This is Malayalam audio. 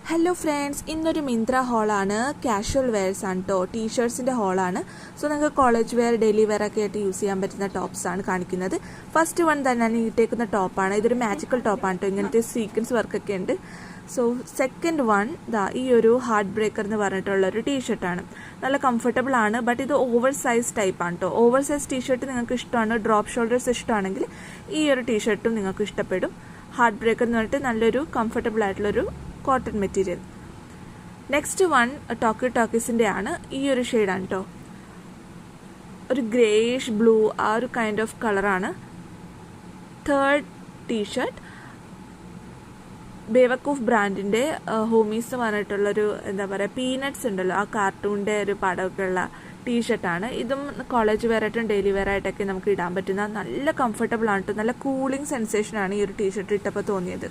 ഹലോ ഫ്രണ്ട്സ്, ഇന്നൊരു മിന്ത്ര ഹോളാണ്. കാഷ്വൽ വെയർസ് ആണ് കേട്ടോ, ടീഷർട്സിൻ്റെ ഹോളാണ്. സോ നിങ്ങൾക്ക് കോളേജ് വെയർ, ഡെയിലി വെയർ ഒക്കെ ആയിട്ട് യൂസ് ചെയ്യാൻ പറ്റുന്ന ടോപ്സാണ് കാണിക്കുന്നത്. ഫസ്റ്റ് വൺ തന്നെ ഞാൻ ഇട്ടേക്കുന്ന ടോപ്പാണ്. ഇതൊരു മാജിക്കൽ ടോപ്പാണ് കേട്ടോ, ഇങ്ങനത്തെ സീക്വൻസ് വർക്കൊക്കെ ഉണ്ട്. സോ സെക്കൻഡ് വൺ ഈ ഒരു ഹാർട്ട് ബ്രേക്കർ എന്ന് പറഞ്ഞിട്ടുള്ളൊരു ടീഷർട്ടാണ്. നല്ല കംഫർട്ടബിൾ ആണ്, ബട്ട് ഇത് ഓവർ സൈസ് ടൈപ്പാണ് കേട്ടോ. ഓവർ സൈസ് ടീഷർട്ട് നിങ്ങൾക്ക് ഇഷ്ടമാണ്, ഡ്രോപ്പ് ഷോൾഡേഴ്സ് ഇഷ്ടമാണെങ്കിൽ ഈ ഒരു ടീഷർട്ടും നിങ്ങൾക്ക് ഇഷ്ടപ്പെടും. ഹാർട്ട് ബ്രേക്കർ എന്ന് പറഞ്ഞിട്ട് നല്ലൊരു കംഫർട്ടബിൾ ആയിട്ടുള്ളൊരു കോട്ടൺ മെറ്റീരിയൽ. നെക്സ്റ്റ് വൺ ടോക്കീസിൻ്റെ ആണ്. ഈ ഒരു ഷെയ്ഡാണ് കേട്ടോ, ഒരു ഗ്രേയിഷ് ബ്ലൂ ആ ഒരു കൈൻഡ് ഓഫ് കളറാണ്. തേർഡ് ടീഷർട്ട് ബേവക്കൂഫ് ബ്രാൻഡിൻ്റെ ഹോമീസ് എന്ന് പറഞ്ഞിട്ടുള്ളൊരു എന്താ പറയുക, പീനട്ട്സ് ഉണ്ടല്ലോ, ആ കാർട്ടൂണിൻ്റെ ഒരു പടമൊക്കെ ഉള്ള ടീഷർട്ടാണ്. ഇതും കോളേജ് വെയർ ആയിട്ടും ഡെയിലി വെയർ ആയിട്ടൊക്കെ നമുക്ക് ഇടാൻ പറ്റുന്ന നല്ല കംഫർട്ടബിൾ ആണ് കേട്ടോ. നല്ല കൂളിംഗ് സെൻസേഷനാണ് ഈ ഒരു ടീഷർട്ട് ഇട്ടപ്പോൾ തോന്നിയത്.